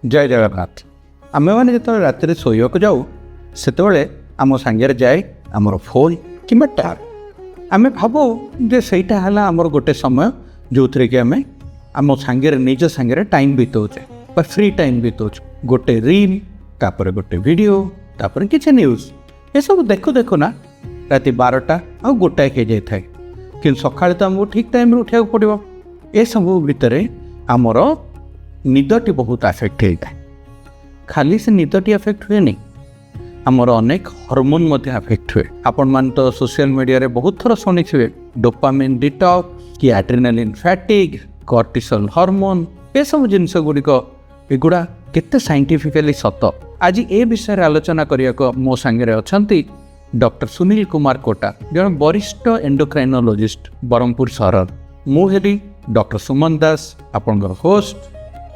जय जगन्नाथ। आमे मैंने जो राति शोक जाऊ से आम सांगे जाए आमर फोन कि टैब आम भावु जे सहीटा है आमर गोटे समय जो थे कि आम आम सांगे निज सांगे टाइम बिताऊे फ्री टाइम बिताऊे गोटे रील तापर गोटे वीडियो तापर किसी न्यूज ये सब देखु देखु ना राति 12टा आ गोटाए हो जाए कि सकाଳେ तो आमको ठीक टाइम उठा पड़ो। ये सब भितर आमर निदटी बहुत आफेक्ट होता है। खाली से निदटी आफेक्ट हुए नहीं आमर अनेक हॉर्मोन मध्य आफेक्ट हुए। आपण मान तो सोशल मीडिया रे बहुत थर शुणी डोपामिन डिटॉक्स कि एड्रेनालिन फैटिग कॉर्टिसोल हार्मोन ये सब जिनस गुड़िक एगुड़ा केते साइंटिफिकली सत। आज ए विषय रे आलोचना करिया मो संगे अच्छा डॉक्टर सुनील कुमार कोटा जन वरिष्ठ एंडोक्राइनोलॉजिस्ट ब्रह्मपुर सहर मुहेली डॉक्टर सुमन दास आपण होस्ट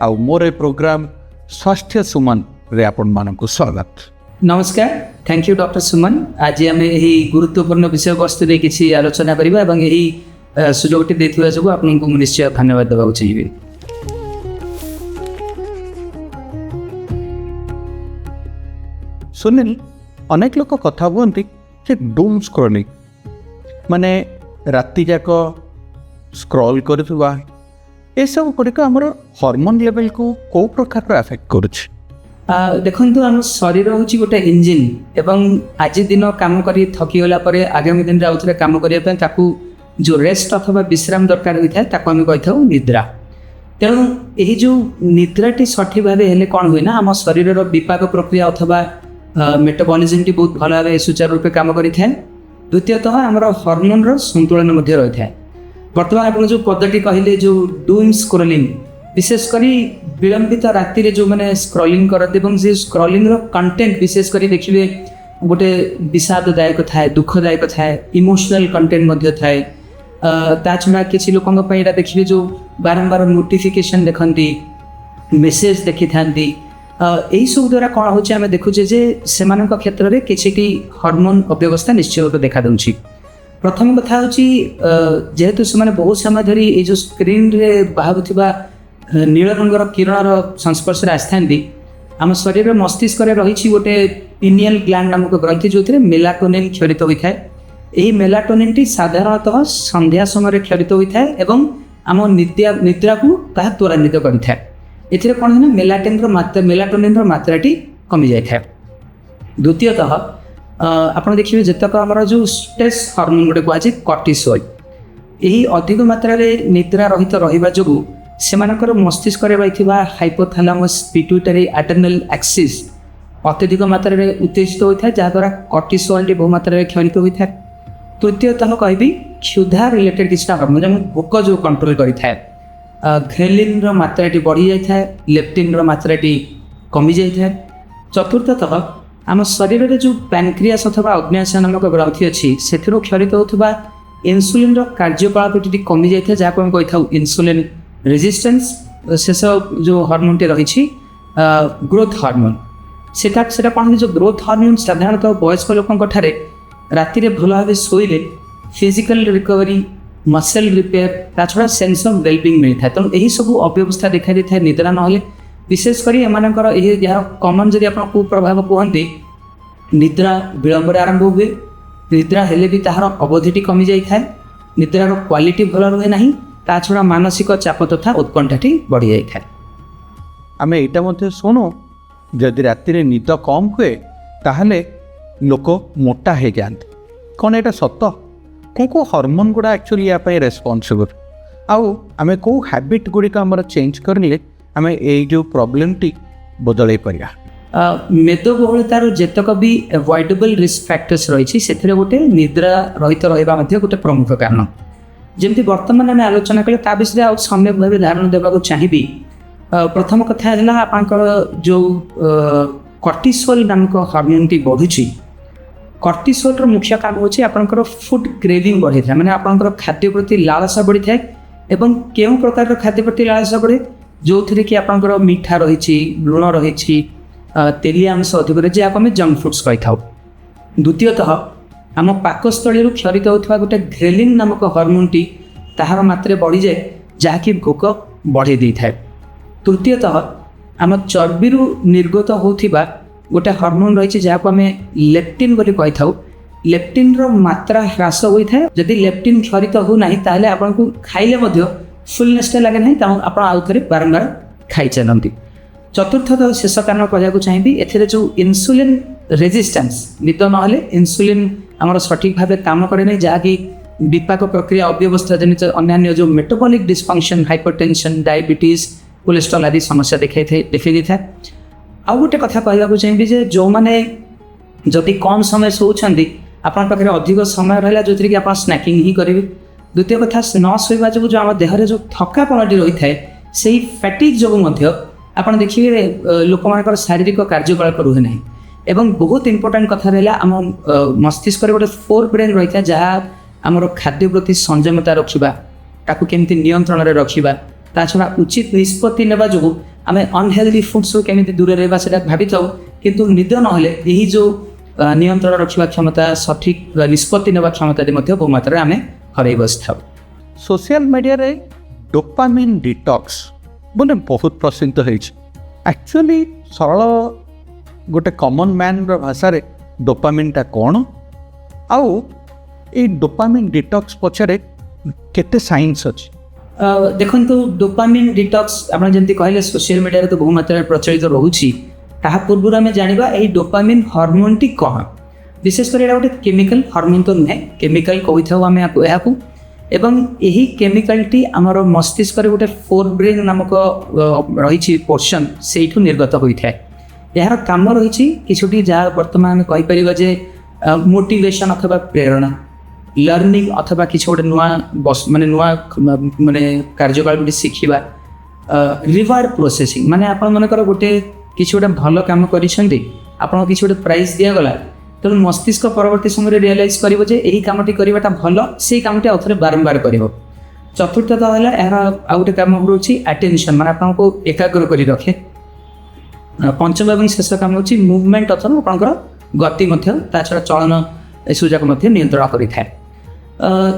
आउ मोर प्रोग्राम स्वास्थ्य सुमन रे आपण मानकु स्वागत। नमस्कार, थैंक यू डॉक्टर सुमन। आज आम यही गुरुत्वपूर्ण विषय वस्तु रे किसी आलोचना करबा एवं यही सुजोगटी देथिबा जो आपनको निश्चय धन्यवाद देबा चाहिए। सुनील अनेक लोक कथा बोलती जे डूम स्क्रॉलिंग माने राति जाक स्क्रॉल करथुवा ए सब गुड़िक आमर हार्मोन लेवल को कौ प्रकार अफेक्ट करुछि। देखु आम शरीर हूँ गोटे इंजिन एवं आज दिन काम कर थकीगला आगामी दिन में आउे कम करने जो रेस्ट अथवा विश्राम दरकार होता है ताको आम कही निद्रा। तेणु यही जो निद्राटी सठिक भाव हेले कौन हुए ना आम शरीर विपाक प्रक्रिया अथवा मेटाबॉलिज्म बहुत भल भाव सुचारू रूपे कम करें। द्वितीयतः आमर हार्मोन संतुलन रही है। बर्तमान आप जो पदटी कहले जो डूम स्क्रॉलिंग विशेषकर विलंबित राति रे जो मैंने स्क्रॉलिंग करते से स्क्रॉलिंग कंटेंट विशेषकर देखिए गोटे विषाददायक थाए दुखदायक थाए इमोशनल कंटेंट थाए। ता छड़ा किसी लोकों देखिए जो बारंबार नोटिफिकेशन देखती मेसेज देखी था यही सब द्वारा कौन हो देखुचे से क्षेत्र में किसी हार्मोन अव्यवस्था निश्चय रूप देखा दूसरी। प्रथम कथा हूँ जेहेतु से बहुत समय धरी ये जो स्क्रीन रे बाहरुवा नील रंगर किरण संस्पर्श आसती आम शरीर मस्तिष्क रही गोटे पिनियल ग्लैंड नामक ग्रंथि जो मेलाटोनिन क्षरित होता है। यही मेलाटोनिन टी साधारणतः संध्या समय क्षरित होता है एवं आम निद्रा को त्वरान्वित करें। ये कौन है मेलाटोनिन मात्राटी कमी जाए। द्वितीयतः आप देखिए जितक आम जो स्ट्रेस हार्मोन गोटे कहुए कॉर्टिसोल यही अधिक मात्रा निद्रा रहित रहिबा जोगु सेमानकर मस्तिष्क रही हाइपोथैलेमस पिट्यूटरी एड्रेनल एक्सिस अत्यधिक मात्रा में उत्तेजित होता है जहाद्वारा कॉर्टिसोल बहु मात्रा में क्षरित होता है। तृतीयतः कहबी क्षुधा रिलेटेड किसी हार्मोन जब भोक जो कंट्रोल करें ग्रेलिन मात्राटी बढ़ी जाए लेप्टिन मात्राटी कमी जाए। चतुर्थतः आम शरीर में जो पैनक्रियास अथवा अग्न्याशय नामक ग्रंथि अच्छी से क्षरित होता इन्सुलिन कार्यकलापटी कमी जाए जहाँ आम कही था इन्सुलिन रेजिस्टेंस शेष जो हार्मोन टी रही ग्रोथ हार्मोन से कौन है जो ग्रोथ हार्मोन साधारणतः वयस्क लोकों राति में भल भाव Sholay physical recovery muscle repair ता छड़ा सेंस ऑफ वेलबिंग मिलता है। तेणु यही सब अव्यवस्था देखा दी था निद्रा ना विशेषकर एमानकर यह कमन जब आप कुप्रभाव कहते निद्रा विलंब आरंभ हुए निद्रा हेले भी तार अवधिटी कमी जाए निद्रार क्वालिटी भल रुहे ना ता छड़ा मानसिक चाप तथा उत्कंठाटी बढ़ी जाए। आम यहाँ शुणु जदि राति निद कम हुए ताहले लोक मोटा हो जाते कौन यहाँ सत कौन कौ हार्मोन गुड़ा एक्चुअली या रेस्पॉन्सिबल आउ आम कौ हैबिट गुड़िक आम चेंज करले आम जो प्रॉब्लम टी बदल पार। मेदबहुलतार जेतक भी एवॉइडेबल रिस्क फैक्टर्स रही से गोटे निद्रा रहित रहा गोटे प्रमुख कारण। जमती बर्तमान आम आलोचना कले ता विषय आउ सम्यक भाव धारणा देवाक चाहिए। प्रथम कथा है आपंकर जो कॉर्टिसोल नामक हार्मोन टी बढ़ुची कॉर्टिसोल मुख्य कारण होची आपनकर फूड क्रेविंग बढ़ी था माने आपनकर खाद्य प्रति लालसा बढ़ी थाए एवं केउं प्रकार खाद्य प्रति लालसा बढ़े जो थे कि आपनकर मीठा रही लुण रही तेलिया अंश अधिक रही जहाँ आम जंक फूड्स कही था। द्वितीयतः आम पाकस्थली क्षरित होता गोटे ग्रेलिन नामक हार्मोन टी ताहार मात्रा बढ़ी जाए जहाँकि भोक बढ़े दे था। तृतीयतः ଆମ ଚର୍ବିରୁ ନିର୍ଗତ ହେଉଥିବା ଗୋଟେ ହର୍ମୋନ୍ ରହିଛି ଯାହାକୁ ଆମେ ଲେପ୍ଟିନ୍ ବୋଲି କହିଥାଉ। ଲେପ୍ଟିନ୍ର ମାତ୍ରା ହ୍ରାସ ହୋଇଥାଏ। ଯଦି ଲେପ୍ଟିନ୍ କ୍ଷରିତ ହେଉନାହିଁ ତାହେଲେ ଆପଣଙ୍କୁ ଖାଇଲେ ମଧ୍ୟ ଫୁଲନେସ୍ଟା ଲାଗେ ନାହିଁ, ତେଣୁ ଆପଣ ଆଉ ଥରେ ବାରମ୍ବାର ଖାଇଚାଲନ୍ତି। ଚତୁର୍ଥତଃ ଶେଷ କାରଣ କହିବାକୁ ଚାହିଁବି, ଏଥିରେ ଯେଉଁ ଇନ୍ସୁଲିନ୍ ରେଜିଷ୍ଟାନ୍ସ, ନିଦ ନହେଲେ ଇନ୍ସୁଲିନ୍ ଆମର ସଠିକ୍ ଭାବେ କାମ କରେ ନାହିଁ, ଯାହାକି ବିପାକ ପ୍ରକ୍ରିୟା ଅବ୍ୟବସ୍ଥା ଜନିତ ଅନ୍ୟାନ୍ୟ ଯେଉଁ metabolic dysfunction, hypertension, diabetes, cholesterol ଆଦି ସମସ୍ୟା ଦେଖାଇ ଦେଇଥାଏ। ଆଉ ଗୋଟେ କଥା କହିବାକୁ ଚାହିଁବି ଯେ ଯେଉଁମାନେ ଯଦି କମ୍ ସମୟ ଶୋଉଛନ୍ତି, ଆପଣଙ୍କ ପାଖରେ ଅଧିକ ସମୟ ରହିଲା ଯେଉଁଥିରେ କି ଆପଣ ସ୍ନାକିଂ ହିଁ କରିବେ। ଦ୍ୱିତୀୟ କଥା, ନ ଶୋଇବା ଯୋଗୁଁ ଯେଉଁ ଆମ ଦେହରେ ଯେଉଁ ଥକାପଣଟି ରହିଥାଏ, ସେଇ ଫ୍ୟାଟିକ୍ ଯୋଗୁଁ ମଧ୍ୟ ଆପଣ ଦେଖିବେ ଲୋକମାନଙ୍କର ଶାରୀରିକ କାର୍ଯ୍ୟକଳାପ ରୁହେ ନାହିଁ। ଏବଂ ବହୁତ ଇମ୍ପୋର୍ଟାଣ୍ଟ କଥା ରହିଲା, ଆମ ମସ୍ତିଷ୍କରେ ଗୋଟେ ଫୋର୍ ବ୍ରେନ୍ ରହିଥାଏ ଯାହା ଆମର ଖାଦ୍ୟ ପ୍ରତି ସଂଯମତା ରଖିବା, ତାକୁ କେମିତି ନିୟନ୍ତ୍ରଣରେ ରଖିବା, ତା ଛଡ଼ା ଉଚିତ ନିଷ୍ପତ୍ତି ନେବା ଯୋଗୁଁ ଆମେ ଅନହେଲ୍ଦି ଫୁଡ୍ସରୁ କେମିତି ଦୂରରେ ରହିବା ସେଟା ଭାବିଥାଉ। କିନ୍ତୁ ନିଦ ନହେଲେ ଏହି ଯେଉଁ ନିୟନ୍ତ୍ରଣ ରଖିବା କ୍ଷମତା, ସଠିକ୍ ନିଷ୍ପତ୍ତି ନେବା କ୍ଷମତାରେ ମଧ୍ୟ ବହୁ ମାତ୍ରାରେ ଆମେ ହରାଇ ବସିଥାଉ। সোশিয়াল মিডিয়াରେ ଡୋପାମିନ୍ ଡିଟକ୍ସ ମାନେ ବହୁତ ପ୍ରସିଦ୍ଧ ହେଇଛି। ଆକ୍ଚୁଆଲି ସରଳ ଗୋଟେ କମନ୍ ମ୍ୟାନ୍ର ଭାଷାରେ ଡୋପାମିନ୍ଟା କ'ଣ, ଆଉ ଏଇ ଡୋପାମିନ୍ ଡିଟକ୍ସ ପଛରେ କେତେ ସାଇନ୍ସ ଅଛି? ଦେଖନ୍ତୁ, ଡୋପାମିନ୍ ଡିଟକ୍ସ ଆପଣ ଯେମିତି କହିଲେ ସୋସିଆଲ ମିଡ଼ିଆରେ ତ ବହୁ ମାତ୍ରାରେ ପ୍ରଚଳିତ ରହୁଛି। ତାହା ପୂର୍ବରୁ ଆମେ ଜାଣିବା ଏହି ଡୋପାମିନ୍ ହର୍ମୋନ୍ଟି କ'ଣ। ବିଶେଷ କରି ଏଇଟା ଗୋଟେ କେମିକାଲ ହର୍ମୋନ୍ ତ ନୁହେଁ, କେମିକାଲ କହିଥାଉ ଆମେ ଏହାକୁ। ଏବଂ ଏହି କେମିକାଲଟି ଆମର ମସ୍ତିଷ୍କରେ ଗୋଟେ ଫୋର୍ ବ୍ରେନ୍ ନାମକ ରହିଛି ପୋର୍ସନ୍, ସେଇଠୁ ନିର୍ଗତ ହୋଇଥାଏ। ଏହାର କାମ ରହିଛି କିଛିଟି ଯାହା ବର୍ତ୍ତମାନ ଆମେ କହିପାରିବା ଯେ ମୋଟିଭେସନ୍ ଅଥବା ପ୍ରେରଣା, ଲର୍ଣ୍ଣିଂ ଅଥବା କିଛି ଗୋଟେ ନୂଆ ମାନେ କାର୍ଯ୍ୟକଳାପ ଗୋଟେ ଶିଖିବା, ରିୱାର୍ଡ଼ ପ୍ରୋସେସିଂ, ମାନେ ଆପଣ ମନେକର ଗୋଟେ କିଛି ଗୋଟେ ଭଲ କାମ କରିଛନ୍ତି, ଆପଣଙ୍କୁ କିଛି ଗୋଟେ ପ୍ରାଇଜ୍ ଦିଆଗଲା, ତେଣୁ ମସ୍ତିଷ୍କ ପରବର୍ତ୍ତୀ ସମୟରେ ରିଅଲାଇଜ୍ କରିବ ଯେ ଏହି କାମଟି କରିବାଟା ଭଲ, ସେଇ କାମଟି ଆଉ ଥରେ ବାରମ୍ବାର କରିବ। ଚତୁର୍ଥତଃ ହେଲା ଏହାର ଆଉ ଗୋଟେ କାମ ହେଉଛି ଆଟେନସନ୍, ମାନେ ଆପଣଙ୍କୁ ଏକାଗ୍ର କରି ରଖେ। ପଞ୍ଚମ ଏବଂ ଶେଷ କାମ ହେଉଛି ମୁଭମେଣ୍ଟ ଅଥବା ଆପଣଙ୍କର ଗତି ମଧ୍ୟ, ତା ଛଡ଼ା ଚଳନ ଏସବୁ ଯାକ ମଧ୍ୟ ନିୟନ୍ତ୍ରଣ କରିଥାଏ।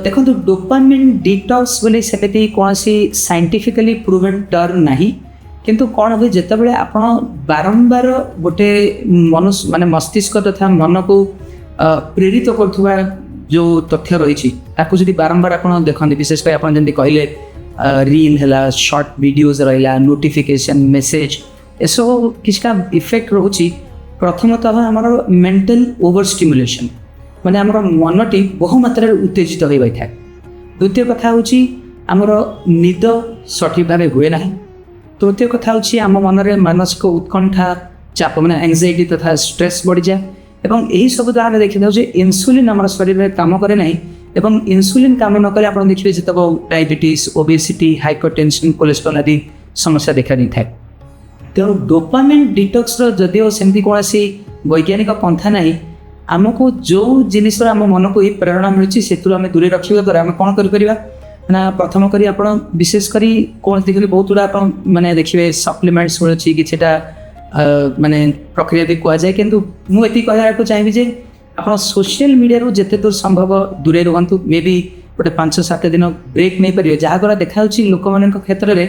ଦେଖନ୍ତୁ, ଡୋପାମିନ୍ ଡିଟକ୍ସ ବୋଲି ସେମିତି କୌଣସି ସାଇଣ୍ଟିଫିକାଲି ପ୍ରୁଭେନ୍ ଟର୍ମ ନାହିଁ। କିନ୍ତୁ କ'ଣ ହୁଏ, ଯେତେବେଳେ ଆପଣ ବାରମ୍ବାର ଗୋଟେ ମାନେ ମସ୍ତିଷ୍କ ତଥା ମନକୁ ପ୍ରେରିତ କରୁଥିବା ଯେଉଁ ତଥ୍ୟ ରହିଛି ତାକୁ ଯଦି ବାରମ୍ବାର ଆପଣ ଦେଖନ୍ତି, ବିଶେଷ କରି ଆପଣ ଯେମିତି କହିଲେ ରିଲ୍ ହେଲା, ସର୍ଟ ଭିଡ଼ିଓଜ୍ ରହିଲା, ନୋଟିଫିକେସନ୍, ମେସେଜ୍, ଏସବୁ କିଛିଟା ଇଫେକ୍ଟ ରହୁଛି। ପ୍ରଥମତଃ ଆମର ମେଣ୍ଟାଲ ଓଭର ଷ୍ଟିମୁଲେସନ୍, ମାନେ ଆମର ମନଟି ବହୁ ମାତ୍ରାରେ ଉତ୍ତେଜିତ ହୋଇ ରହିଥାଏ। ଦ୍ୱିତୀୟ କଥା ହେଉଛି ଆମର ନିଦ ସଠିକ୍ ଭାବେ ହୁଏ ନାହିଁ। ତୃତୀୟ କଥା ହେଉଛି ଆମ ମନରେ ମାନସିକ ଉତ୍କଣ୍ଠା, ଚାପ ମାନେ ଆଂଜାଇଟି ତଥା ଷ୍ଟ୍ରେସ୍ ବଢ଼ିଯାଏ। ଏବଂ ଏହିସବୁ ଦ୍ୱାରା ଆମେ ଦେଖିଥାଉ ଯେ ଇନ୍ସୁଲିନ୍ ଆମର ଶରୀରରେ କାମ କରେ ନାହିଁ। ଏବଂ ଇନ୍ସୁଲିନ୍ କାମ ନ କଲେ ଆପଣ ଦେଖିବେ ଯେତେବେଳେ ଡାଇବେଟିସ୍, ଓବେସିଟି, ହାଇପରଟେନସନ୍, କୋଲେଷ୍ଟ୍ରଲ୍ ଆଦି ସମସ୍ୟା ଦେଖା ଦେଇଥାଏ। ତେଣୁ ଡୋପାମିନ୍ ଡିଟକ୍ସର ଯଦିଓ ସେମିତି କୌଣସି ବୈଜ୍ଞାନିକ ପନ୍ଥା ନାହିଁ, ଆମକୁ ଯେଉଁ ଜିନିଷର ଆମ ମନକୁ ଏହି ପ୍ରେରଣା ମିଳୁଛି ସେଥିରୁ ଆମେ ଦୂରେଇ ରଖିବା ଦ୍ୱାରା ଆମେ କ'ଣ କରିପାରିବା ନା, ପ୍ରଥମ କରି ଆପଣ ବିଶେଷ କରି କୌଣସି ଦେଖିଲେ ବହୁତ ଗୁଡ଼ା ଆପଣ ମାନେ ଦେଖିବେ ସପ୍ଲିମେଣ୍ଟସ୍ ମିଳୁଛି, କିଛିଟା ମାନେ ପ୍ରକ୍ରିୟା ବି କୁହାଯାଏ। କିନ୍ତୁ ମୁଁ ଏତିକି କହିବାକୁ ଚାହିଁବି ଯେ ଆପଣ ସୋସିଆଲ ମିଡ଼ିଆରୁ ଯେତେ ଦୂର ସମ୍ଭବ ଦୂରେଇ ରୁହନ୍ତୁ। ମେ ବି ଗୋଟେ 5-7 ଦିନ ବ୍ରେକ୍ ନେଇପାରିବେ, ଯାହାଦ୍ୱାରା ଦେଖାଯାଉଛି ଲୋକମାନଙ୍କ କ୍ଷେତ୍ରରେ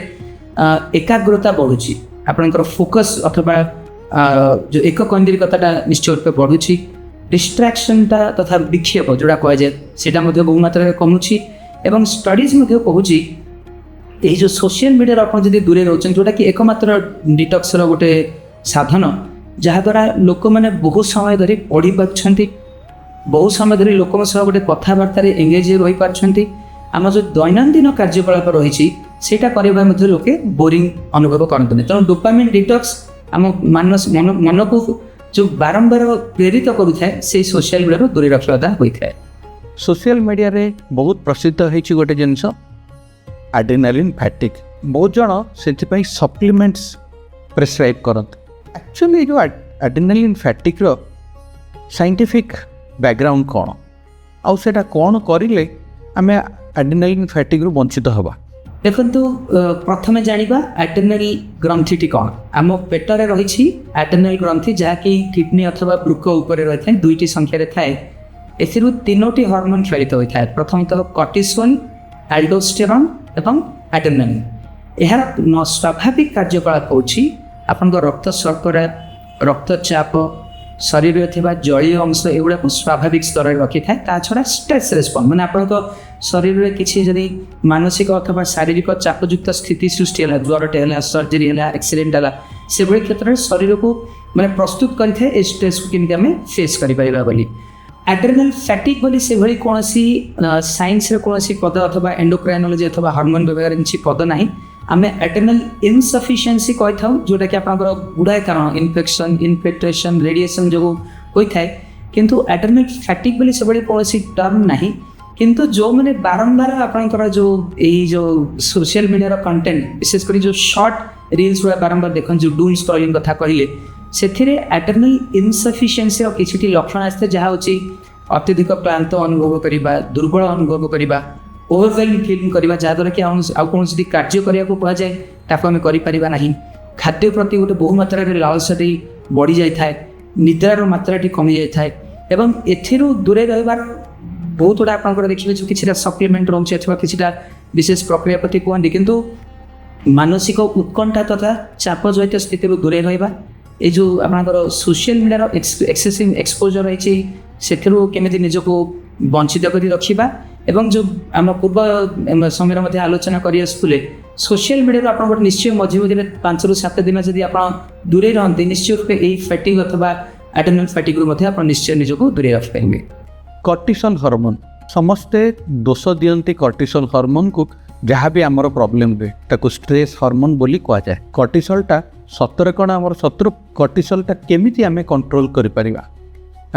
ଏକାଗ୍ରତା ବଢ଼ୁଛି, ଆପଣଙ୍କର ଫୋକସ୍ ଅଥବା ଯେଉଁ ଏକକୈନ୍ଦ୍ରିକତାଟା ନିଶ୍ଚୟ ରୂପେ ବଢ଼ୁଛି। ଡିଷ୍ଟ୍ରାକ୍ସନ୍ଟା ତଥା ବିକ୍ଷେପ ଯେଉଁଟା କୁହାଯାଏ ସେଇଟା ମଧ୍ୟ ବହୁ ମାତ୍ରାରେ କମୁଛି। ଏବଂ ଷ୍ଟଡିଜ୍ ମଧ୍ୟ କହୁଛି ଏହି ଯେଉଁ ସୋସିଆଲ ମିଡ଼ିଆରେ ଆପଣ ଯଦି ଦୂରେଇ ରହୁଛନ୍ତି, ଯେଉଁଟାକି ଏକମାତ୍ର ଡିଟକ୍ସର ଗୋଟେ ସାଧନ, ଯାହାଦ୍ୱାରା ଲୋକମାନେ ବହୁ ସମୟ ଧରି ପଢ଼ିପାରୁଛନ୍ତି, ବହୁ ସମୟ ଧରି ଲୋକଙ୍କ ସହ ଗୋଟେ କଥାବାର୍ତ୍ତାରେ ଏଙ୍ଗେଜ୍ ରହିପାରୁଛନ୍ତି। ଆମ ଯେଉଁ ଦୈନନ୍ଦିନ କାର୍ଯ୍ୟକଳାପ ରହିଛି ସେଇଟା କରିବା ମଧ୍ୟ ଲୋକେ ବୋରିଂ ଅନୁଭବ କରନ୍ତିନି। ତେଣୁ ଡୋପାମିନ୍ ଡିଟକ୍ସ ଆମ ମନକୁ ଯେଉଁ ବାରମ୍ବାର ପ୍ରେରିତ କରୁଥାଏ ସେଇ ସୋସିଆଲ ମିଡ଼ିଆରୁ ଦୂରେଇ ରଖିବାଟା ହୋଇଥାଏ। সোশিয়াল মিডিয়াରେ ବହୁତ ପ୍ରସିଦ୍ଧ ହେଇଛି ଗୋଟେ ଜିନିଷ ଆଡ୍ରିନାଲିନ୍ ଫ୍ୟାଟିକ୍। ବହୁତ ଜଣ ସେଥିପାଇଁ ସପ୍ଲିମେଣ୍ଟସ୍ ପ୍ରେସ୍କ୍ରାଇବ୍ କରନ୍ତି। ଆକ୍ଚୁଆଲି ଏ ଯେଉଁ ଆଡ୍ରିନାଲିନ୍ ଫ୍ୟାଟିକ୍ର ସାଇଣ୍ଟିଫିକ୍ ବ୍ୟାକ୍ଗ୍ରାଉଣ୍ଡ କ'ଣ, ଆଉ ସେଇଟା କ'ଣ କରିଲେ ଆମେ ଆଡ୍ରିନାଲିନ୍ ଫ୍ୟାଟିକ୍ରୁ ବଞ୍ଚିତ ହେବା? ଦେଖନ୍ତୁ, ପ୍ରଥମେ ଜାଣିବା ଆଡ୍ରିନାଲ୍ ଗ୍ରନ୍ଥିଟି କ'ଣ। ଆମ ପେଟରେ ରହିଛି ଆଡ୍ରିନାଲ୍ ଗ୍ରନ୍ଥି, ଯାହାକି କିଡନୀ ଅଥବା ବୃକ୍କ ଉପରେ ରହିଥାଏ, 2ଟି ସଂଖ୍ୟାରେ ଥାଏ। ଏଥିରୁ 3ଟି ହର୍ମୋନ୍ କ୍ଷରିତ ହୋଇଥାଏ। ପ୍ରଥମତଃ କର୍ଟିସୋଲ୍, ଆଲ୍ଡୋଷ୍ଟେରନ୍ ଏବଂ ଆଡ୍ରିନାଲିନ୍। ଏହାର ସ୍ୱାଭାବିକ କାର୍ଯ୍ୟକଳାପ ହେଉଛି ଆପଣଙ୍କ ରକ୍ତ ଶର୍କରା, ରକ୍ତଚାପ, ଶରୀରରେ ଥିବା ଜଳୀୟ ଅଂଶ ଏଗୁଡ଼ାକୁ ସ୍ୱାଭାବିକ ସ୍ତରରେ ରଖିଥାଏ। ତା ଛଡ଼ା ଷ୍ଟ୍ରେସ୍ ରେସ୍ପନ୍ସ ମାନେ ଆପଣଙ୍କ ଶରୀରରେ କିଛି ଯଦି ମାନସିକ ଅଥବା ଶାରୀରିକ ଚାପଯୁକ୍ତ ସ୍ଥିତି ସୃଷ୍ଟି ହେଲା, ଜ୍ୱରଟେ ହେଲା, ସର୍ଜରୀ ହେଲା, ଆକ୍ସିଡେଣ୍ଟ ହେଲା, ସେଭଳି କ୍ଷେତ୍ରରେ ଶରୀରକୁ ମାନେ ପ୍ରସ୍ତୁତ କରିଥାଏ ଏ ଷ୍ଟ୍ରେସ୍କୁ କେମିତି ଆମେ ଫେସ୍ କରିପାରିବା ବୋଲି। ଆଡ୍ରେନାଲ୍ ଫ୍ୟାଟିକ୍ ବୋଲି ସେଭଳି କୌଣସି ସାଇନ୍ସରେ କୌଣସି ପଦ ଅଥବା ଏଣ୍ଡୋକ୍ରାଇନୋଲୋଜି ଅଥବା ହର୍ମୋନ୍ ବିଭାଗରେ କିଛି ପଦ ନାହିଁ। ଆମେ ଆଡ୍ରେନାଲ୍ ଇନସଫିସିଏନ୍ସି କହିଥାଉ, ଯେଉଁଟାକି ଆପଣଙ୍କର ଗୁଡ଼ାଏ କାରଣ ଇନଫେକ୍ସନ୍, ଇନଫିଲ୍ଟ୍ରେସନ୍, ରେଡ଼ିଏସନ୍ ଯୋଗୁଁ ହୋଇଥାଏ। କିନ୍ତୁ ଆଡ୍ରେନାଲ୍ ଫ୍ୟାଟିକ୍ ବୋଲି ସେଭଳି କୌଣସି ଟର୍ମ ନାହିଁ। କିନ୍ତୁ ଯେଉଁମାନେ ବାରମ୍ବାର ଆପଣଙ୍କର ଏଇ ସୋସିଆଲ ମିଡ଼ିଆର କଣ୍ଟେଣ୍ଟ, ବିଶେଷ କରି ଯେଉଁ ସର୍ଟ ରିଲ୍ସ ଗୁଡ଼ା ବାରମ୍ବାର ଦେଖନ୍ତି, ଯେଉଁ ଡୁମ୍ ସ୍କ୍ରଲିଂ କଥା କହିଲେ, ସେଥିରେ ଆଡ୍ରେନାଲ୍ ଇନସଫିସିଏନ୍ସିର କିଛିଟି ଲକ୍ଷଣ ଆସିଥାଏ, ଯାହା ହେଉଛି ଅତ୍ୟଧିକ କ୍ଳାନ୍ତ ଅନୁଭବ କରିବା, ଦୁର୍ବଳ ଅନୁଭବ କରିବା, ଓଭରୱେଲ୍ମ ଫିଲ୍ କରିବା, ଯାହାଦ୍ୱାରା କି ଆଉ କୌଣସି ଯଦି କାର୍ଯ୍ୟ କରିବାକୁ କୁହାଯାଏ ତାକୁ ଆମେ କରିପାରିବା ନାହିଁ। ଖାଦ୍ୟ ପ୍ରତି ଗୋଟେ ବହୁମାତ୍ରାରେ ଲାଳସାଟି ବଢ଼ିଯାଇଥାଏ, ନିଦ୍ରାର ମାତ୍ରାଟି କମିଯାଇଥାଏ। ଏବଂ ଏଥିରୁ ଦୂରେଇ ରହିବାର ବହୁତ ଗୁଡ଼ା ଆପଣଙ୍କର ଦେଖିବେ ଯେଉଁ କିଛିଟା ସପ୍ଲିମେଣ୍ଟ ରହୁଛି ଅଥବା କିଛିଟା ବିଶେଷ ପ୍ରକ୍ରିୟା ପ୍ରତି କୁହନ୍ତି, କିନ୍ତୁ ମାନସିକ ଉତ୍କଣ୍ଠା ତଥା ଚାପ ଜଡ଼ିତ ସ୍ଥିତିରୁ ଦୂରେଇ ରହିବା, এই ଯେଉଁ ଆପଣଙ୍କର ସୋସିଆଲ ମିଡ଼ିଆର ଏକ୍ସେସିଭ୍ ଏକ୍ସପୋଜର୍ ରହିଛି ସେଥିରୁ କେମିତି ନିଜକୁ ବଞ୍ଚିତ କରି ରଖିବା, ଏବଂ ଯେଉଁ ଆମ ପୂର୍ବ ସମୟରେ ମଧ୍ୟ ଆଲୋଚନା କରି ଆସୁଥିଲେ, ସୋସିଆଲ ମିଡ଼ିଆରୁ ଆପଣ ଗୋଟେ ନିଶ୍ଚୟ ମଝିରେ 5ରୁ 7 ଦିନ ଯଦି ଆପଣ ଦୂରେଇ ରହନ୍ତି, ନିଶ୍ଚୟ ରୂପେ ଏହି ଫ୍ୟାଟିକ୍ ଅଥବା ଆଡ୍ରେନାଲ୍ ଫ୍ୟାଟିକ୍ରୁ ମଧ୍ୟ ଆପଣ ନିଶ୍ଚୟ ନିଜକୁ ଦୂରେଇ ରଖିପାରିବେ। କର୍ଟିସଲ ହର୍ମୋନ୍, ସମସ୍ତେ ଦୋଷ ଦିଅନ୍ତି କର୍ଟିସଲ ହର୍ମୋନ୍କୁ। ଯାହା ବି ଆମର ପ୍ରୋବ୍ଲେମ୍ ହୁଏ ତାକୁ ଷ୍ଟ୍ରେସ୍ ହର୍ମୋନ୍ ବୋଲି କୁହାଯାଏ। କର୍ଟିସଲଟା ସତରେ କ'ଣ ଆମର ଶତ୍ରୁ? କର୍ଟିସଲଟା କେମିତି ଆମେ କଣ୍ଟ୍ରୋଲ୍ କରିପାରିବା?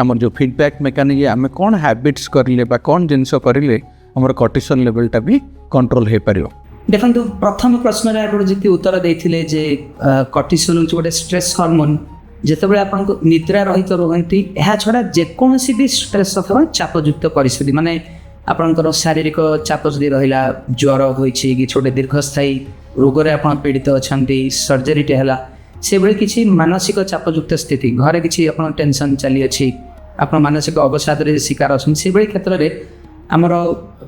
ଆମର ଯେଉଁ ଫିଡ଼ବ୍ୟାକ୍ ମେକାନିଜମ୍, ଆମେ କ'ଣ ହ୍ୟାବିଟ୍ସ କରିଲେ ବା କ'ଣ ଜିନିଷ କରିଲେ ଆମର କର୍ଟିସଲ ଲେଭେଲଟା ବି କଣ୍ଟ୍ରୋଲ୍ ହୋଇପାରିବ? ଦେଖନ୍ତୁ, ପ୍ରଥମ ପ୍ରଶ୍ନରେ ଆପଣ ଯେମିତି ଉତ୍ତର ଦେଇଥିଲେ ଯେ କର୍ଟିସଲ ହେଉଛି ଗୋଟେ ଷ୍ଟ୍ରେସ୍ ହର୍ମୋନ୍। ଯେତେବେଳେ ଆପଣଙ୍କୁ ନିଦ୍ରା ରହିତ ରୁହନ୍ତି, ଏହା ଛଡ଼ା ଯେକୌଣସି ବି ଷ୍ଟ୍ରେସ୍ ଅଥବା ଚାପଯୁକ୍ତ ପରିସ୍ଥିତି, ମାନେ ଆପଣଙ୍କର ଶାରୀରିକ ଚାପ ଯଦି ରହିଲା, ଜ୍ୱର ହୋଇଛି, କିଛି ଗୋଟେ ଦୀର୍ଘସ୍ଥାୟୀ ରୋଗରେ ଆପଣ ପୀଡ଼ିତ ଅଛନ୍ତି, ସର୍ଜରୀଟେ ହେଲା, ସେଭଳି କିଛି ମାନସିକ ଚାପଯୁକ୍ତ ସ୍ଥିତି, ଘରେ କିଛି ଆପଣ ଟେନସନ୍ ଚାଲିଅଛି, ଆପଣ ମାନସିକ ଅବସାଦରେ ଶିକାର ଅଛନ୍ତି, ସେଭଳି କ୍ଷେତ୍ରରେ ଆମର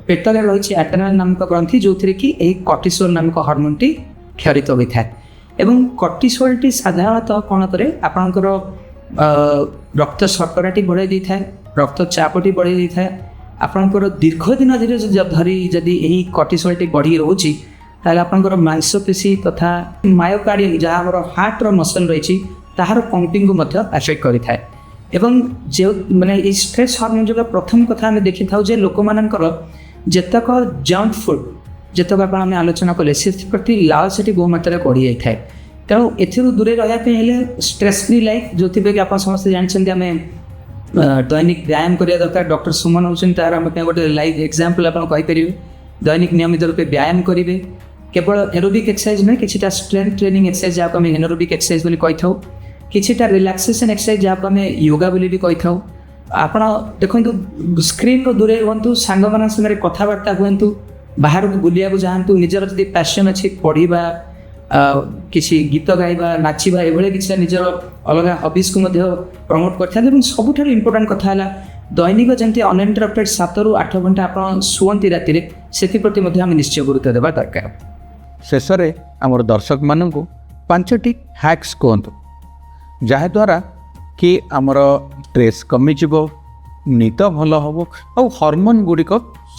ପେଟରେ ରହିଛି ଆଡ୍ରେନାଲ୍ ନାମକ ଗ୍ରନ୍ଥି, ଯେଉଁଥିରେ କି ଏହି କର୍ଟିସୋଲ୍ ନାମକ ହର୍ମୋନ୍ଟି କ୍ଷରିତ ହୋଇଥାଏ। ଏବଂ କର୍ଟିସୋଲ୍ଟି ସାଧାରଣତଃ କ'ଣ କରେ, ଆପଣଙ୍କର ରକ୍ତ ଶର୍କରାଟି ବଢ଼ାଇ ଦେଇଥାଏ, ରକ୍ତଚାପଟି ବଢ଼ାଇ ଦେଇଥାଏ। ଆପଣଙ୍କର ଦୀର୍ଘଦିନ ଧରି ଯଦି ଏହି କର୍ଟିସୋଲ୍ଟି ବଢ଼ି ରହୁଛି, ତାହେଲେ ଆପଣଙ୍କର ମାଂସପେଶୀ ତଥା ମାୟୋକାର୍ଡ଼ିୟମ୍, ଯାହା ଆମର ହାର୍ଟର ମସଲ୍ ରହିଛି, ତାହାର ପମ୍ପିଂକୁ ମଧ୍ୟ ଆଫେକ୍ଟ କରିଥାଏ। ଏବଂ ମାନେ ଏଇ ଷ୍ଟ୍ରେସ୍ ହର୍ମୋନ୍ ଯୋଗୁଁ ପ୍ରଥମ କଥା ଆମେ ଦେଖିଥାଉ ଯେ ଲୋକମାନଙ୍କର ଯେତେକ ଜଙ୍କ ଫୁଡ୍, ଯେତେକ ଆମେ ଆଲୋଚନା କଲେ, ସେଥିପ୍ରତି ଲାଳସାଟି ବହୁ ମାତ୍ରାରେ ବଢ଼ିଯାଇଥାଏ। ତେଣୁ ଏଥିରୁ ଦୂରେଇ ରହିବା ପାଇଁ ହେଲେ ଷ୍ଟ୍ରେସ୍ ଫ୍ରି ଲାଇଫ୍, ଯେଉଁଥିପାଇଁ କି ଆପଣ ସମସ୍ତେ ଜାଣିଛନ୍ତି ଆମେ ଦୈନିକ ବ୍ୟାୟାମ କରିବା ଦରକାର। ଡକ୍ଟର ସୁମନ ହେଉଛନ୍ତି ତାର ଆମ ପାଇଁ ଗୋଟେ ଲାଇଭ୍ ଏକ୍ଜାମ୍ପଲ୍ ଆପଣ କହିପାରିବେ। ଦୈନିକ ନିୟମିତ ରୂପେ ବ୍ୟାୟାମ କରିବେ, କେବଳ ଏରୋବିକ୍ ଏକ୍ସରସାଇଜ୍ ନୁହେଁ, କିଛିଟା ଷ୍ଟ୍ରେନ୍ଥ ଟ୍ରେନିଂ ଏକ୍ସରସାଇଜ୍ ଯାହାକୁ ଆମେ ଏରୋବିକ୍ ଏକ୍ସରସାଇଜ୍ ବୋଲି କହିଥାଉ, କିଛିଟା ରିଲାକ୍ସେସନ୍ ଏକ୍ସରସାଇଜ୍ ଯାହାକୁ ଆମେ ୟୋଗା ବୋଲି ବି କହିଥାଉ। ଆପଣ ଦେଖନ୍ତୁ, ସ୍କ୍ରିନ୍ରୁ ଦୂରେଇ ରୁହନ୍ତୁ, ସାଙ୍ଗମାନଙ୍କ ସାଙ୍ଗରେ କଥାବାର୍ତ୍ତା ହୁଅନ୍ତୁ, ବାହାରକୁ ବୁଲିବାକୁ ଯାଆନ୍ତୁ, ନିଜର ଯଦି ପ୍ୟାସନ୍ ଅଛି ପଢ଼ିବା, କିଛି ଗୀତ ଗାଇବା, ନାଚିବା, ଏଭଳି କିଛି ନିଜର ଅଲଗା ହବିସ୍କୁ ମଧ୍ୟ ପ୍ରମୋଟ୍ କରିଥାନ୍ତି। ଏବଂ ସବୁଠାରୁ ଇମ୍ପୋର୍ଟାଣ୍ଟ କଥା ହେଲା, ଦୈନିକ ଯେମିତି ଅନଇଣ୍ଟରପ୍ଟେଡ୍ 7ରୁ 8 ଘଣ୍ଟା ଆପଣ ଶୁଅନ୍ତି ରାତିରେ, ସେଥିପ୍ରତି ମଧ୍ୟ ଆମେ ନିଶ୍ଚୟ ଗୁରୁତ୍ୱ ଦେବା ଦରକାର। ଶେଷରେ ଆମର ଦର୍ଶକମାନଙ୍କୁ 5ଟି ହ୍ୟାକ୍ସ କୁହନ୍ତୁ, ଯାହାଦ୍ୱାରା କି ଆମର ଷ୍ଟ୍ରେସ୍ କମିଯିବ, ନିଦ ଭଲ ହେବ ଆଉ ହର୍ମୋନ୍ ଗୁଡ଼ିକ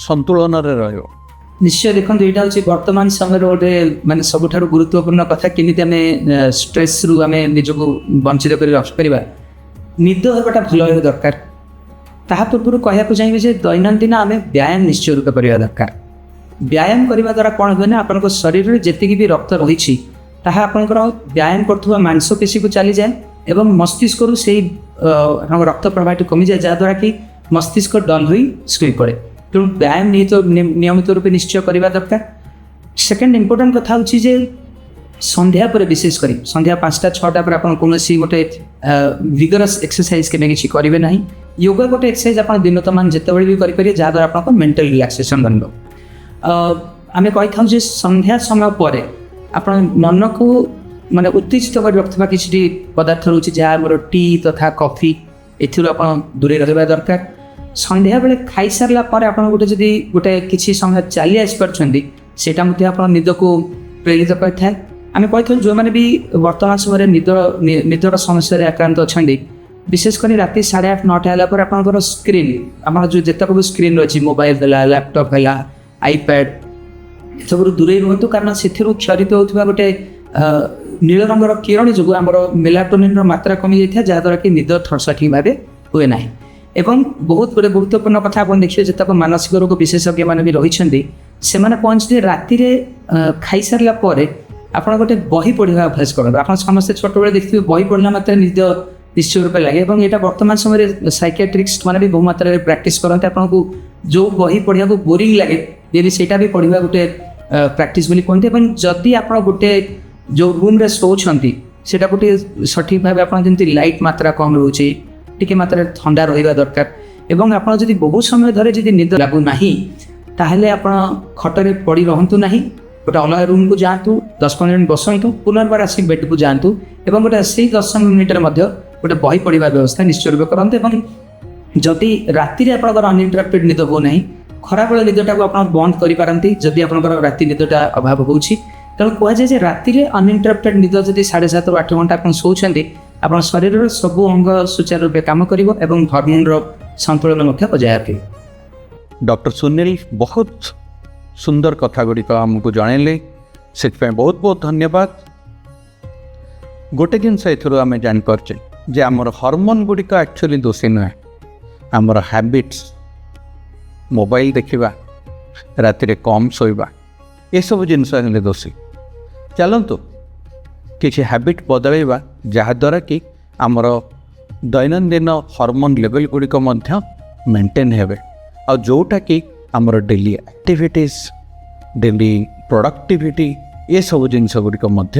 ସନ୍ତୁଳନରେ ରହିବ। ନିଶ୍ଚୟ ଦେଖନ୍ତୁ, ଏଇଟା ହେଉଛି ବର୍ତ୍ତମାନ ସମୟରେ ଗୋଟେ ମାନେ ସବୁଠାରୁ ଗୁରୁତ୍ୱପୂର୍ଣ୍ଣ କଥା, କେମିତି ଆମେ ଷ୍ଟ୍ରେସ୍ରୁ ଆମେ ନିଜକୁ ବଞ୍ଚିତ କରି ରଖିପାରିବା। ନିଦ ହେବାଟା ଭଲ ହେବା ଦରକାର। ତାହା ପୂର୍ବରୁ କହିବାକୁ ଚାହିଁବି ଯେ ଦୈନନ୍ଦିନ ଆମେ ବ୍ୟାୟାମ ନିଶ୍ଚୟ ରୂପେ କରିବା ଦରକାର। ବ୍ୟାୟାମ କରିବା ଦ୍ୱାରା କ'ଣ ହୁଏ ନା, ଆପଣଙ୍କ ଶରୀରରେ ଯେତିକି ବି ରକ୍ତ ରହିଛି ତାହା ଆପଣଙ୍କର ବ୍ୟାୟାମ କରୁଥିବା ମାଂସପେଶୀକୁ ଚାଲିଯାଏ ଏବଂ ମସ୍ତିଷ୍କରୁ ସେଇ ରକ୍ତ ପ୍ରବାହଟି କମିଯାଏ, ଯାହାଦ୍ୱାରା କି ମସ୍ତିଷ୍କ ଡଲ୍ ହୋଇ ଶୋଇପଡ଼େ। ତେଣୁ ବ୍ୟାୟାମ ନିୟମିତ ରୂପେ ନିଶ୍ଚୟ କରିବା ଦରକାର। ସେକେଣ୍ଡ ଇମ୍ପୋର୍ଟାଣ୍ଟ କଥା ହେଉଛି ଯେ ସନ୍ଧ୍ୟା ପରେ, ବିଶେଷ କରି ସନ୍ଧ୍ୟା 5ଟା 6ଟା ପରେ ଆପଣ କୌଣସି ଗୋଟେ ଭିଗରସ୍ ଏକ୍ସରସାଇଜ୍ କେବେ କିଛି କରିବେ ନାହିଁ। ୟୋଗା ଗୋଟେ ଏକ୍ସରସାଇଜ୍ ଆପଣ ଦିନତମାନ ଯେତେବେଳେ ବି କରିପାରିବେ, ଯାହାଦ୍ୱାରା ଆପଣଙ୍କ ମେଣ୍ଟାଲ୍ ରିଲାକ୍ସେସନ୍ ରହିବ। ଆମେ କହିଥାଉ ଯେ ସନ୍ଧ୍ୟା ସମୟ ପରେ ଆପଣ ମନକୁ ମାନେ ଉତ୍ତେଜିତ କରି ରଖୁଥିବା କିଛି ପଦାର୍ଥ ରହୁଛି, ଯାହା ଆମର ଟି ତଥା କଫି, ଏଥିରୁ ଆପଣ ଦୂରେଇ ରହିବା ଦରକାର। ସନ୍ଧ୍ୟାବେଳେ ଖାଇସାରିଲା ପରେ ଆପଣ ଯଦି ଗୋଟେ କିଛି ସମୟ ଚାଲି ଆସିପାରୁଛନ୍ତି, ସେଇଟା ମଧ୍ୟ ଆପଣ ନିଦକୁ ପ୍ରେରିତ କରିଥାଏ। ଆମେ କହିଥାଉ ଯେଉଁମାନେ ବି ବର୍ତ୍ତମାନ ସମୟରେ ନିଦର ସମସ୍ୟାରେ ଆକ୍ରାନ୍ତ ଅଛନ୍ତି, ବିଶେଷ କରି ରାତି 8:30 9ଟା ହେଲା ପରେ ଆପଣଙ୍କର ସ୍କ୍ରିନ୍, ଆମର ଯେଉଁ ଯେତେକ ବି ସ୍କ୍ରିନ୍ ଅଛି, ମୋବାଇଲ ହେଲା, ଲ୍ୟାପଟପ୍ ହେଲା, ଆଇପ୍ୟାଡ୍, ଏସବୁରୁ ଦୂରେଇ ରୁହନ୍ତୁ। କାରଣ ସେଥିରୁ କ୍ଷରିତ ହେଉଥିବା ଗୋଟେ ନୀଳ ରଙ୍ଗର କିରଣ ଯୋଗୁଁ ଆମର ମେଲାଟୋନିନ୍ର ମାତ୍ରା କମିଯାଇଥାଏ, ଯାହାଦ୍ୱାରା କି ନିଦ ସଠିକ୍ ଭାବେ ହୁଏ ନାହିଁ। ଏବଂ ବହୁତ ଗୋଟେ ଗୁରୁତ୍ୱପୂର୍ଣ୍ଣ କଥା ଆପଣ ଦେଖିବେ, ଯେତେକ ମାନସିକ ରୋଗ ବିଶେଷଜ୍ଞମାନେ ବି ରହିଛନ୍ତି, ସେମାନେ କହନ୍ତି ଯେ ରାତିରେ ଖାଇସାରିଲା ପରେ ଆପଣ ଗୋଟେ ବହି ପଢ଼ିବା ଅଭ୍ୟାସ କରନ୍ତୁ। ଆପଣ ସମସ୍ତେ ଛୋଟବେଳେ ଦେଖିଥିବେ ବହି ପଢ଼ିଲା ମାତ୍ରେ ନିଦ ନିଶ୍ଚୟ ରୂପେ ଲାଗେ, ଏବଂ ଏଇଟା ବର୍ତ୍ତମାନ ସମୟରେ ସାଇକିଆଟ୍ରିଷ୍ଟ ମାନେ ବି ବହୁ ମାତ୍ରାରେ ପ୍ରାକ୍ଟିସ୍ କରନ୍ତି। ଆପଣଙ୍କୁ ଯେଉଁ ବହି ପଢ଼ିବାକୁ ବୋରିଂ ଲାଗେ, ଯଦି ସେଇଟା ବି ପଢ଼ିବା ଗୋଟେ ପ୍ରାକ୍ଟିସ୍ ବୋଲି କୁହନ୍ତି। ଏବଂ ଯଦି ଆପଣ ଗୋଟେ ଯେଉଁ ରୁମ୍ରେ ଶୋଉଛନ୍ତି ସେଇଟା ଗୋଟେ ସଠିକ୍ ଭାବେ ଆପଣ ଯେମିତି ଲାଇଟ୍ ମାତ୍ରା କମ୍ ରହୁଛି, ଟିକେ ମାତ୍ରାରେ ଥଣ୍ଡା ରହିବା ଦରକାର। ଏବଂ ଆପଣ ଯଦି ବହୁ ସମୟ ଧରେ ଯଦି ନିଦ ଲାଗୁନାହିଁ, ତାହେଲେ ଆପଣ ଖଟରେ ପଡ଼ି ରହନ୍ତୁ ନାହିଁ, ଗୋଟେ ଅଲଗା ରୁମ୍କୁ ଯାଆନ୍ତୁ, 10-15 ମିନିଟ୍ ବସନ୍ତୁ, ପୁନର୍ବାର ଆସିକି ବେଡ଼୍କୁ ଯାଆନ୍ତୁ ଏବଂ ଗୋଟେ ସେଇ 10 ମିନିଟ୍ରେ ମଧ୍ୟ ଗୋଟେ ବହି ପଢ଼ିବା ବ୍ୟବସ୍ଥା ନିଶ୍ଚୟ ରୂପେ କରନ୍ତୁ। ଏବଂ ଯଦି ରାତିରେ ଆପଣଙ୍କର ଅନଇଣ୍ଟରପ୍ଟେଡ୍ ନିଦ ହେଉନାହିଁ, ଖରାବେଳ ନିଦଟାକୁ ଆପଣ ବନ୍ଦ କରିପାରନ୍ତି ଯଦି ଆପଣଙ୍କର ରାତି ନିଦଟା ଅଭାବ ହେଉଛି। ତେଣୁ କୁହାଯାଏ ଯେ ରାତିରେ ଅନଇଣ୍ଟରପ୍ଟେଡ୍ ନିଦ ଯଦି 7.5 ରୁ 8 ଘଣ୍ଟା ଆପଣ ଶୋଉଛନ୍ତି, ଆପଣ ଶରୀରର ସବୁ ଅଙ୍ଗ ସୁଚାରୁ ରୂପେ କାମ କରିବ ଏବଂ ହର୍ମୋନ୍ର ସନ୍ତୁଳନ ମଧ୍ୟ ବଜାୟ ରଖିବ। ଡକ୍ଟର ସୁନୀଲ ବହୁତ ସୁନ୍ଦର କଥା ଗୁଡ଼ିକ ଆମକୁ ଜଣାଇଲେ, ସେଥିପାଇଁ ବହୁତ ବହୁତ ଧନ୍ୟବାଦ। ଗୋଟେ ଜିନିଷ ଏଥିରୁ ଆମେ ଜାଣିପାରୁଛେ ଯେ ଆମର ହର୍ମୋନ୍ ଗୁଡ଼ିକ ଆକ୍ଚୁଆଲି ଦୋଷୀ ନୁହେଁ, ଆମର ହ୍ୟାବିଟ୍ସ, ମୋବାଇଲ ଦେଖିବା, ରାତିରେ କମ୍ ଶୋଇବା, ଏସବୁ ଜିନିଷ ହେଲେ ଦୋଷୀ। ଚାଲନ୍ତୁ କିଛି ହ୍ୟାବିଟ୍ ବଦଳାଇବା, ଯାହାଦ୍ୱାରା କି ଆମର ଦୈନନ୍ଦିନ ହର୍ମୋନ୍ ଲେଭେଲ୍ ଗୁଡ଼ିକ ମଧ୍ୟ ମେଣ୍ଟେନ୍ ହେବେ, ଆଉ ଯେଉଁଟାକି ଆମର ଡେଲି ଆକ୍ଟିଭିଟିଜ୍, ଡେଲି ପ୍ରଡ଼କ୍ଟିଭିଟି, ଏସବୁ ଜିନିଷ ଗୁଡ଼ିକ ମଧ୍ୟ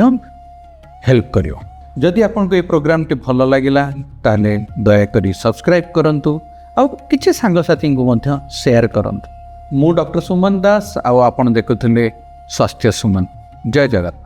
ହେଲ୍ପ କରିବ। ଯଦି ଆପଣଙ୍କୁ ଏ ପ୍ରୋଗ୍ରାମଟି ଭଲ ଲାଗିଲା ତାହେଲେ ଦୟାକରି ସବସ୍କ୍ରାଇବ୍ କରନ୍ତୁ ଆଉ କିଛି ସାଙ୍ଗସାଥୀଙ୍କୁ ମଧ୍ୟ ସେୟାର କରନ୍ତୁ। ମୁଁ ଡକ୍ଟର ସୁମନ ଦାସ, ଆଉ ଆପଣ ଦେଖୁଥିଲେ ସ୍ୱାସ୍ଥ୍ୟ ସୁମନ। ଜୟ ଜଗନ୍ନାଥ।